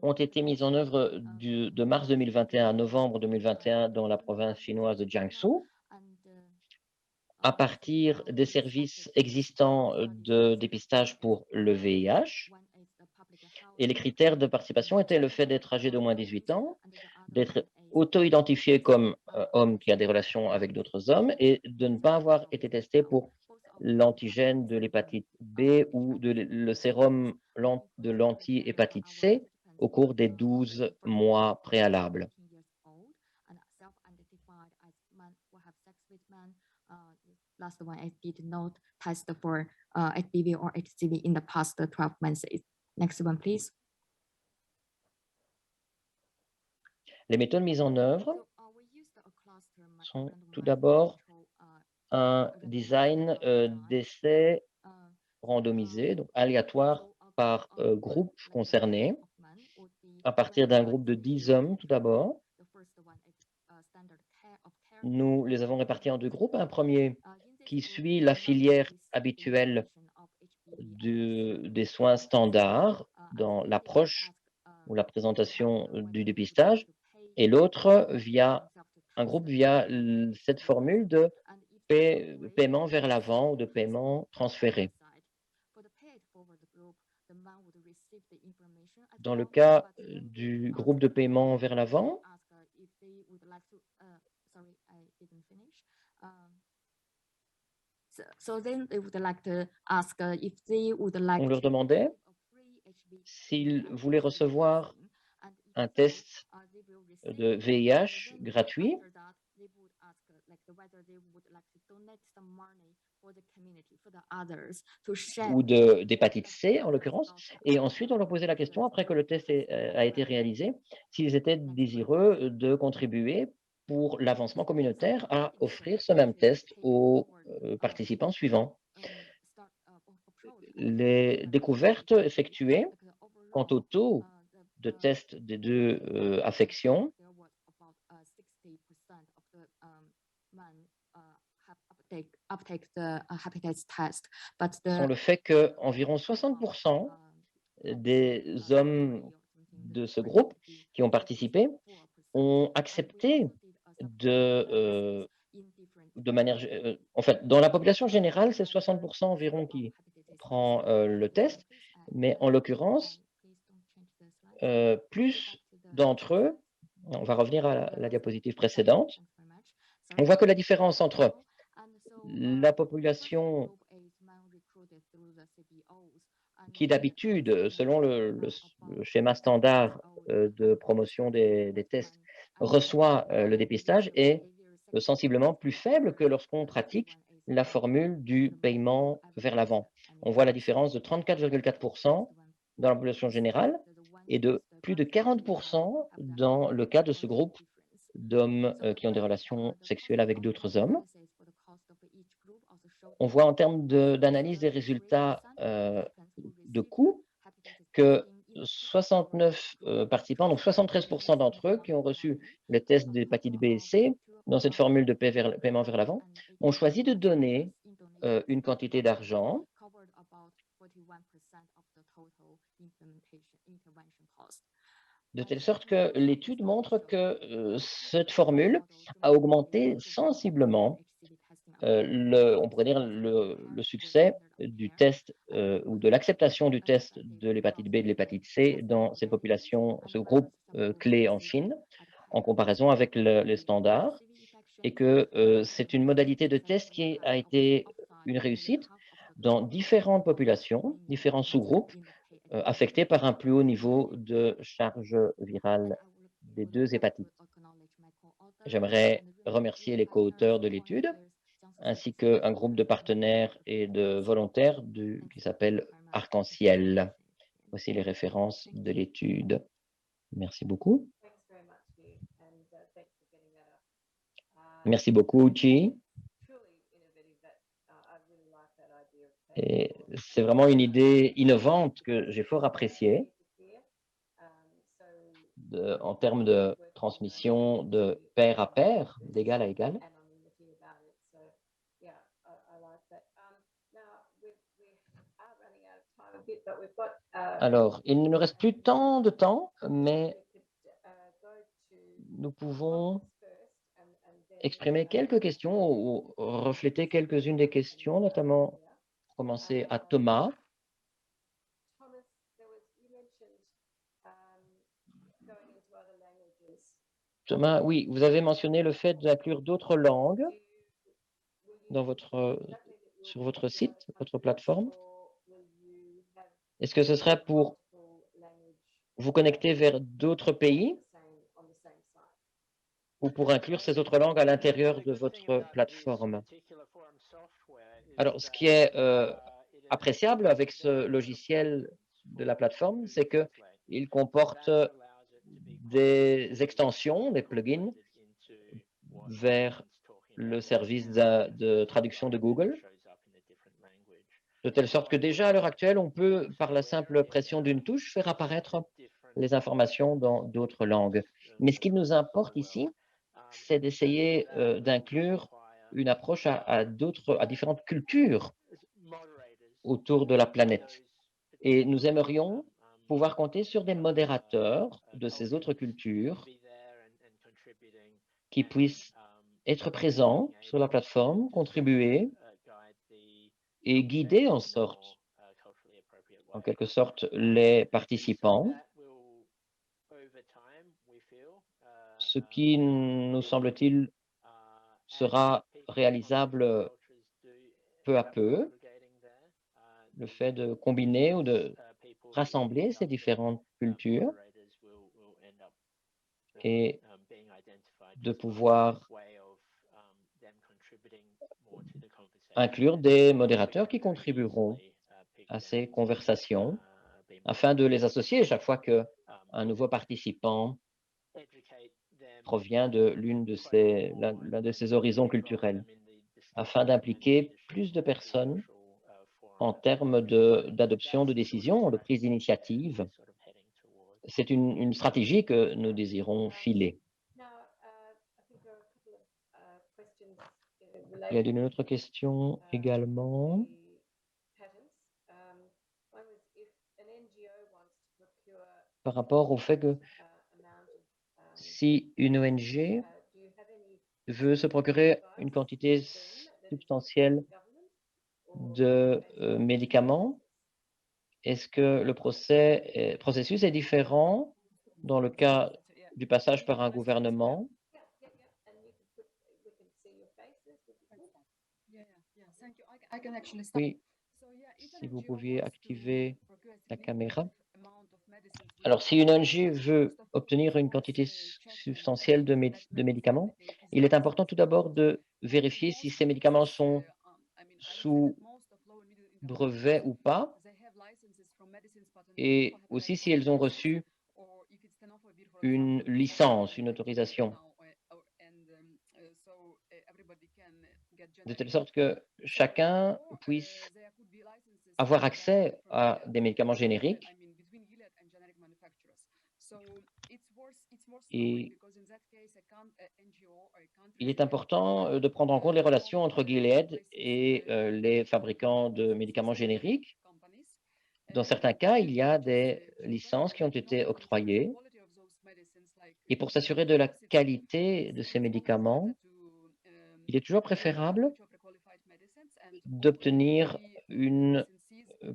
[SPEAKER 2] ont été mises en œuvre de mars 2021 à novembre 2021 dans la province chinoise de Jiangsu, à partir des services existants de dépistage pour le VIH. Et les critères de participation étaient le fait d'être âgé d'au moins 18 ans, d'être auto-identifié comme homme qui a des relations avec d'autres hommes et de ne pas avoir été testé pour l'antigène de l'hépatite B ou le sérum de l'anti-hépatite C au cours des 12 mois préalables.
[SPEAKER 1] Last one, I did not test for HPV or HCV in the past 12 months. Next one, please.
[SPEAKER 2] Les méthodes mises en œuvre sont tout d'abord un design d'essai randomisé, donc aléatoire par groupe concerné, à partir d'un groupe de 10 hommes tout d'abord. Nous les avons répartis en deux groupes. Un premier qui suit la filière habituelle des soins standards dans l'approche ou la présentation du dépistage, et l'autre un groupe via cette formule de paiement vers l'avant ou de paiement transféré. Dans le cas du groupe de paiement vers l'avant, on leur demandait s'ils voulaient recevoir un test de VIH gratuit ou d'hépatite C en l'occurrence, et ensuite on leur posait la question, après que le test a été réalisé, s'ils étaient désireux de contribuer pour l'avancement communautaire à offrir ce même test aux participants suivants. Les découvertes effectuées quant au taux de test des deux affections sont le fait qu'environ 60% des hommes de ce groupe qui ont participé ont accepté de manière... en fait, dans la population générale, c'est 60% environ qui prend le test, mais en l'occurrence, plus d'entre eux, on va revenir à la diapositive précédente, on voit que la différence entre la population qui d'habitude, selon le schéma standard de promotion des tests, reçoit le dépistage est sensiblement plus faible que lorsqu'on pratique la formule du paiement vers l'avant. On voit la différence de 34,4% dans la population générale et de plus de 40% dans le cas de ce groupe d'hommes qui ont des relations sexuelles avec d'autres hommes. On voit en termes d'analyse des résultats de coût que 69 participants, donc 73% d'entre eux qui ont reçu les tests d'hépatite B et C dans cette formule de paiement vers l'avant, ont choisi de donner une quantité d'argent de telle sorte que l'étude montre que cette formule a augmenté sensiblement on pourrait dire le succès du test ou de l'acceptation du test de l'hépatite B et de l'hépatite C dans cette population, ce groupe clé en Chine, en comparaison avec les standards, et que c'est une modalité de test qui a été une réussite dans différentes populations, différents sous-groupes affectés par un plus haut niveau de charge virale des deux hépatites. J'aimerais remercier les co-auteurs de l'étude, ainsi qu'un groupe de partenaires et de volontaires qui s'appelle Arc-en-Ciel. Voici les références de l'étude. Merci beaucoup. Merci beaucoup, Chi. Et c'est vraiment une idée innovante que j'ai fort appréciée en termes de transmission de pair à pair, d'égal à égal. Alors, il ne nous reste plus tant de temps, mais nous pouvons exprimer quelques questions ou refléter quelques-unes des questions, notamment pour commencer à Thomas. Thomas, oui, vous avez mentionné le fait d'inclure d'autres langues sur votre site, votre plateforme. Est-ce que ce serait pour vous connecter vers d'autres pays ou pour inclure ces autres langues à l'intérieur de votre plateforme? Alors, ce qui est appréciable avec ce logiciel de la plateforme, c'est qu'il comporte des extensions, des plugins vers le service de traduction de Google, de telle sorte que déjà à l'heure actuelle, on peut, par la simple pression d'une touche, faire apparaître les informations dans d'autres langues. Mais ce qui nous importe ici, c'est d'essayer d'inclure une approche à différentes cultures autour de la planète. Et nous aimerions pouvoir compter sur des modérateurs de ces autres cultures qui puissent être présents sur la plateforme, contribuer et guider en quelque sorte, les participants, ce qui, nous semble-t-il, sera réalisable peu à peu, le fait de combiner ou de rassembler ces différentes cultures et de pouvoir inclure des modérateurs qui contribueront à ces conversations afin de les associer chaque fois qu'un nouveau participant provient de l'un de ces horizons culturels, afin d'impliquer plus de personnes en termes d'adoption de décisions, de prise d'initiative. C'est une stratégie que nous désirons filer. Il y a une autre question également. Par rapport au fait que si une ONG veut se procurer une quantité substantielle de médicaments, est-ce que le processus est différent dans le cas du passage par un gouvernement? Oui, si vous pouviez activer la caméra. Alors, si une ONG veut obtenir une quantité substantielle de médicaments, il est important tout d'abord de vérifier si ces médicaments sont sous brevet ou pas, et aussi si elles ont reçu une licence, une autorisation, de telle sorte que chacun puisse avoir accès à des médicaments génériques Et il est important de prendre en compte les relations entre Gilead et les fabricants de médicaments génériques. Dans certains cas, il y a des licences qui ont été octroyées. Et pour s'assurer de la qualité de ces médicaments, il est toujours préférable d'obtenir une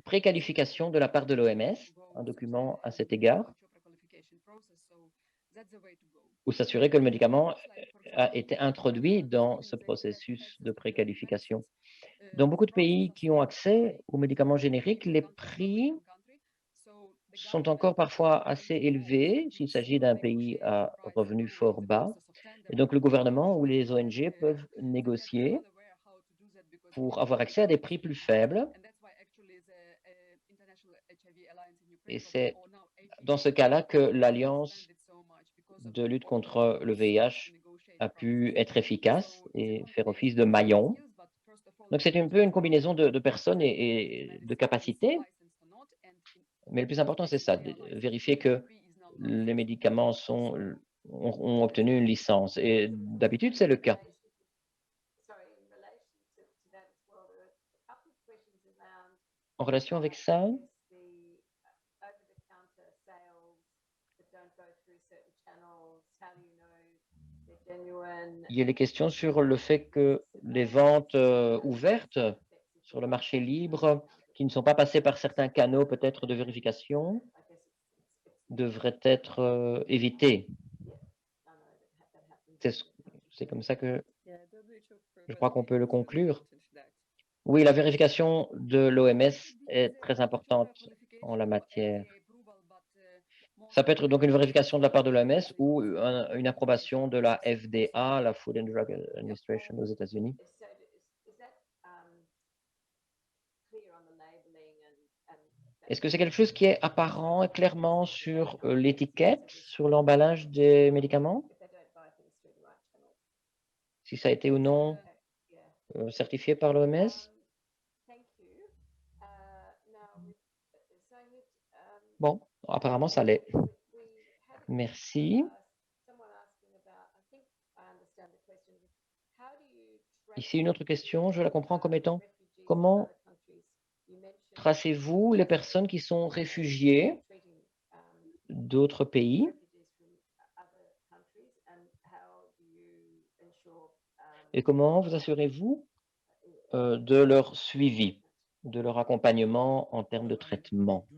[SPEAKER 2] préqualification de la part de l'OMS, un document à cet égard, ou s'assurer que le médicament a été introduit dans ce processus de préqualification. Dans beaucoup de pays qui ont accès aux médicaments génériques, les prix sont encore parfois assez élevés s'il s'agit d'un pays à revenus fort bas. Et donc, le gouvernement ou les ONG peuvent négocier pour avoir accès à des prix plus faibles. Et c'est dans ce cas-là que l'Alliance de lutte contre le VIH a pu être efficace et faire office de maillon. Donc, c'est un peu une combinaison de personnes et de capacités. Mais le plus important, c'est ça, de vérifier que les médicaments ont obtenu une licence. Et d'habitude, c'est le cas. En relation avec ça, il y a les questions sur le fait que les ventes ouvertes sur le marché libre, qui ne sont pas passées par certains canaux peut-être de vérification, devraient être évitées. C'est comme ça que je crois qu'on peut le conclure. Oui, la vérification de l'OMS est très importante en la matière. Ça peut être donc une vérification de la part de l'OMS ou une approbation de la FDA, la Food and Drug Administration aux États-Unis. Est-ce que c'est quelque chose qui est apparent et clairement sur l'étiquette, sur l'emballage des médicaments? Si ça a été ou non certifié par l'OMS? Bon, apparemment, ça l'est. Merci. Ici, une autre question, je la comprends comme étant comment tracez-vous les personnes qui sont réfugiées d'autres pays? Et comment vous assurez-vous de leur suivi, de leur accompagnement en termes de traitement?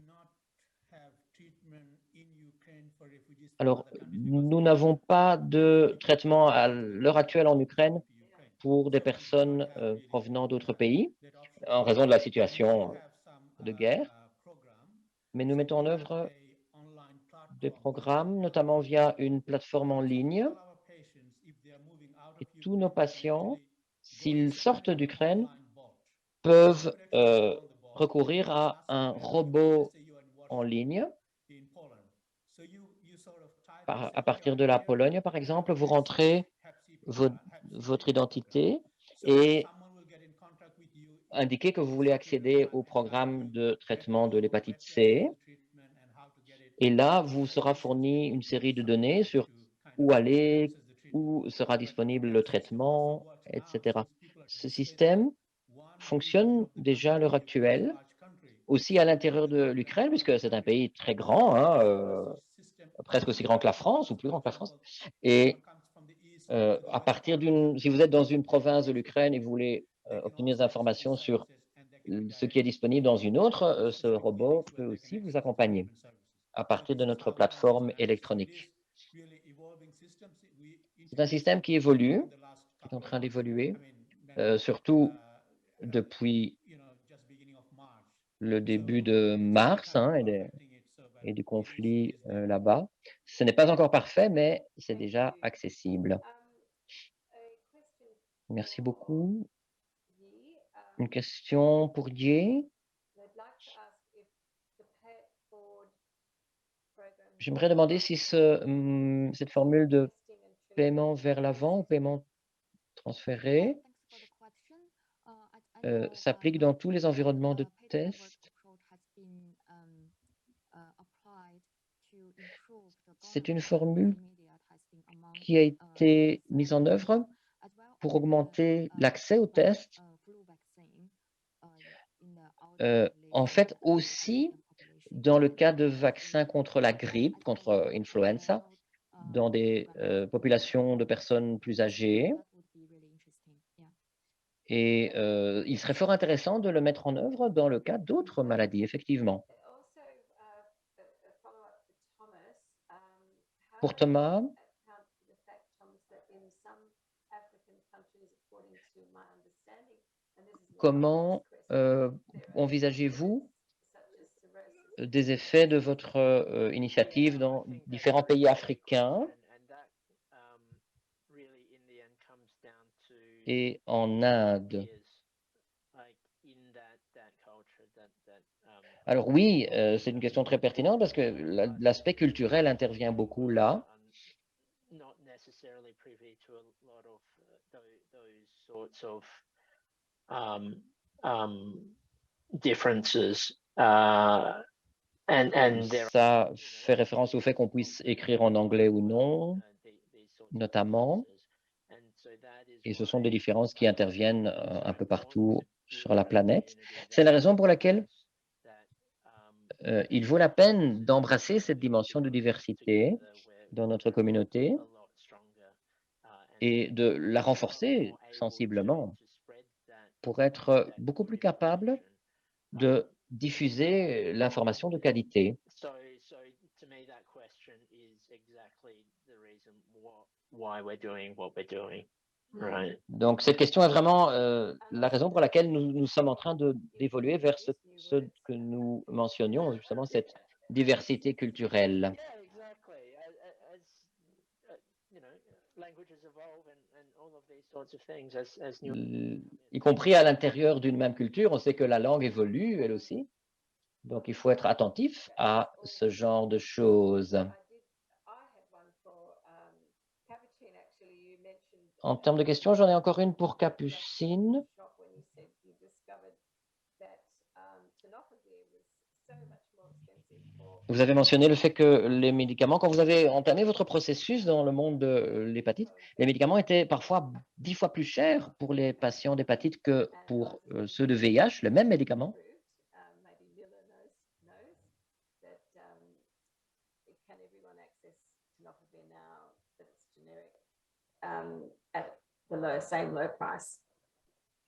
[SPEAKER 2] Alors, nous n'avons pas de traitement à l'heure actuelle en Ukraine pour des personnes provenant d'autres pays, en raison de la situation de guerre, mais nous mettons en œuvre des programmes, notamment via une plateforme en ligne. Et tous nos patients, s'ils sortent d'Ukraine, peuvent recourir à un robot en ligne. À partir de la Pologne, par exemple, vous rentrez votre identité et indiquez que vous voulez accéder au programme de traitement de l'hépatite C. Et là, vous sera fourni une série de données sur où aller, où sera disponible le traitement, etc. Ce système fonctionne déjà à l'heure actuelle, aussi à l'intérieur de l'Ukraine, puisque c'est un pays très grand, hein, presque aussi grand que la France, ou plus grand que la France. Et à partir si vous êtes dans une province de l'Ukraine et vous voulez obtenir des informations sur ce qui est disponible dans une autre, ce robot peut aussi vous accompagner à partir de notre plateforme électronique. C'est un système qui évolue, qui est en train d'évoluer, surtout depuis le début de mars hein, et du conflit là-bas. Ce n'est pas encore parfait, mais c'est déjà accessible. Merci beaucoup. Une question pour Jay. J'aimerais demander si cette formule de paiement vers l'avant ou paiement transféré s'applique dans tous les environnements de test. c'est une formule qui a été mise en œuvre pour augmenter l'accès aux tests. En fait, aussi, dans le cas de vaccins contre la grippe, contre influenza, dans des populations de personnes plus âgées. Et il serait fort intéressant de le mettre en œuvre dans le cas d'autres maladies, effectivement.
[SPEAKER 3] Also, a follow-up for Thomas.
[SPEAKER 2] Pour
[SPEAKER 3] How
[SPEAKER 2] Thomas,
[SPEAKER 3] account for the fact, Thomas, that in some African countries, according to my understanding, and this is an
[SPEAKER 2] comment
[SPEAKER 3] obvious question,
[SPEAKER 2] envisagez-vous
[SPEAKER 3] such as cirrhosis.
[SPEAKER 2] des effets de votre initiative dans différents pays africains et en Inde? Alors oui, c'est une question très pertinente parce que l'aspect culturel intervient beaucoup là.
[SPEAKER 6] Not necessarily privy to a lot of those sorts of differences. And there
[SPEAKER 2] Ça fait référence au fait qu'on puisse écrire en anglais ou non, notamment. Et ce sont des différences qui interviennent un peu partout sur la planète. C'est la raison pour laquelle il vaut la peine d'embrasser cette dimension de diversité dans notre communauté et de la renforcer sensiblement pour être beaucoup plus capable de diffuser l'information de qualité.
[SPEAKER 6] So to me, that question is exactly the reason why we're doing what we're doing, right?
[SPEAKER 2] Donc, cette question est vraiment la raison pour laquelle nous sommes en train d'évoluer vers ce que nous mentionnions, justement, cette diversité culturelle.
[SPEAKER 6] Yeah, exactly. You know, languages evolve and all of these sorts of things as new.
[SPEAKER 2] Y compris à l'intérieur d'une même culture, on sait que la langue évolue, elle aussi. Donc, il faut être attentif à ce genre de choses. En termes de questions, j'en ai encore une pour Capucine. Vous avez mentionné le fait que les médicaments, quand vous avez entamé votre processus dans le monde de l'hépatite, les médicaments étaient parfois 10 fois plus chers pour les patients d'hépatite que pour ceux de VIH, le même médicament.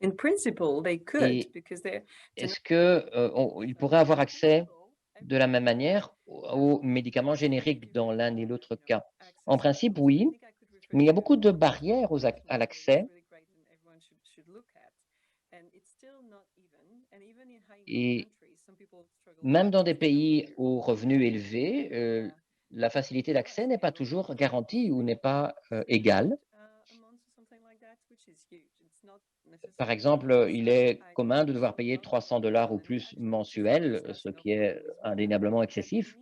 [SPEAKER 7] In principle, they could
[SPEAKER 2] Et
[SPEAKER 7] because they're
[SPEAKER 2] est-ce qu'ils pourraient avoir accès de la même manière aux médicaments génériques dans l'un et l'autre cas? En principe, oui, mais il y a beaucoup de barrières à l'accès. Et même dans des pays aux revenus élevés, la facilité d'accès n'est pas toujours garantie ou n'est pas égale. Par exemple, il est commun de devoir payer $300 ou plus mensuels, ce qui est indéniablement excessif.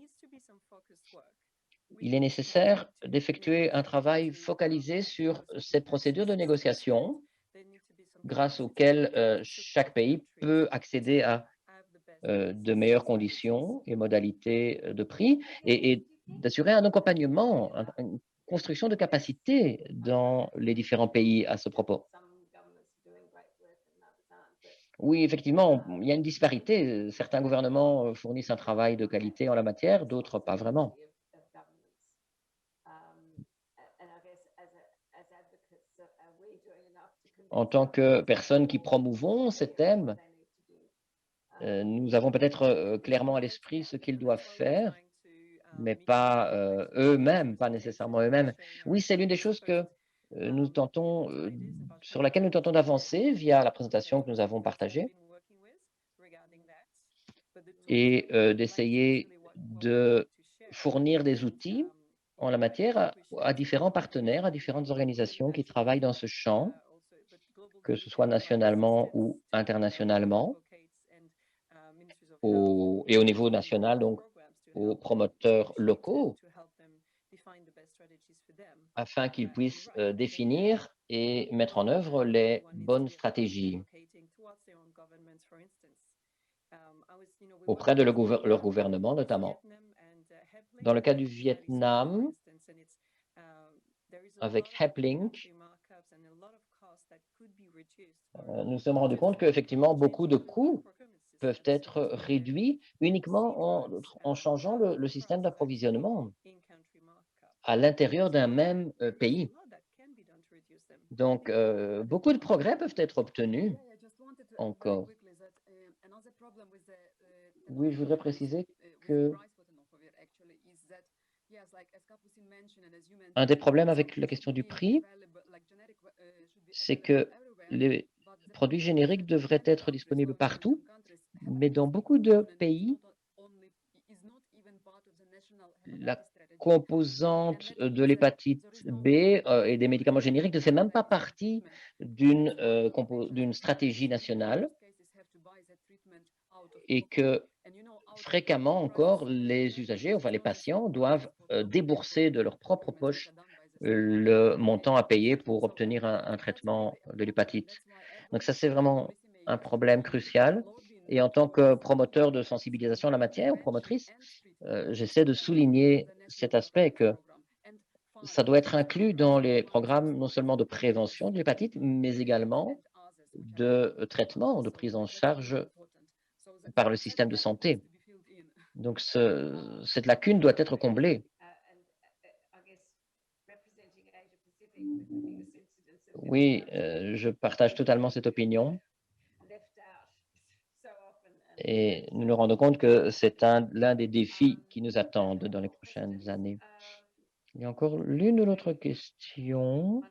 [SPEAKER 2] Il est nécessaire d'effectuer un travail focalisé sur cette procédure de négociation grâce auquel chaque pays peut accéder à de meilleures conditions et modalités de prix et d'assurer un accompagnement, une construction de capacité dans les différents pays à ce propos. Oui, effectivement, il y a une disparité. Certains gouvernements fournissent un travail de qualité en la matière, d'autres pas vraiment. En tant que personnes qui promouvons ces thèmes, nous avons peut-être clairement à l'esprit ce qu'ils doivent faire, mais pas eux-mêmes, pas nécessairement eux-mêmes. Oui, c'est l'une des choses que nous tentons, sur laquelle nous tentons d'avancer via la présentation que nous avons partagée et d'essayer de fournir des outils en la matière à différents partenaires, à différentes organisations qui travaillent dans ce champ, que ce soit nationalement ou internationalement, et au niveau national, donc aux promoteurs locaux, afin qu'ils puissent définir et mettre en œuvre les bonnes stratégies auprès de leur gouvernement notamment. Dans le cas du Vietnam, avec HepLink, nous nous sommes rendus compte qu'effectivement, beaucoup de coûts peuvent être réduits uniquement en changeant le système d'approvisionnement à l'intérieur d'un même pays. Donc, beaucoup de progrès peuvent être obtenus encore. Oui, je voudrais préciser que un des problèmes avec la question du prix, c'est que les produits génériques devraient être disponibles partout, mais dans beaucoup de pays, la composante de l'hépatite B et des médicaments génériques ne fait même pas partie d'une stratégie nationale et que fréquemment encore, les usagers, enfin les patients, doivent débourser de leur propre poche le montant à payer pour obtenir un traitement de l'hépatite. Donc ça, c'est vraiment un problème crucial. Et en tant que promoteur de sensibilisation en la matière, ou promotrice, j'essaie de souligner cet aspect que ça doit être inclus dans les programmes non seulement de prévention de l'hépatite, mais également de traitement, de prise en charge par le système de santé. Donc, cette lacune doit être comblée. Oui, je partage totalement cette opinion. Et nous nous rendons compte que c'est l'un des défis qui nous attendent dans les prochaines années. Il y a encore l'une ou l'autre question.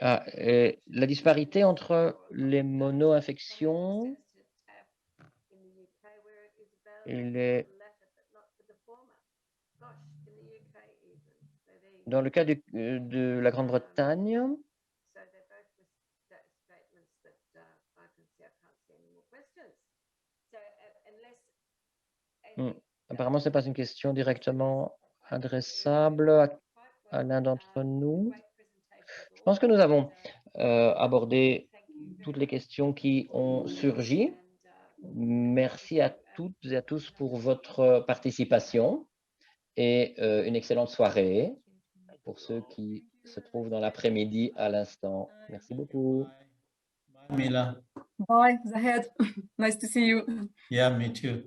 [SPEAKER 2] La disparité entre les mono-infections et dans le cas de la Grande-Bretagne, apparemment, ce n'est pas une question directement adressable à l'un d'entre nous. Je pense que nous avons abordé toutes les questions qui ont surgi. Merci à toutes et à tous pour votre participation et une excellente soirée pour ceux qui se trouvent dans l'après-midi à l'instant. Merci beaucoup.
[SPEAKER 5] Bye, Mila.
[SPEAKER 7] Bye, Zahed. Nice to see you.
[SPEAKER 5] Yeah, me too.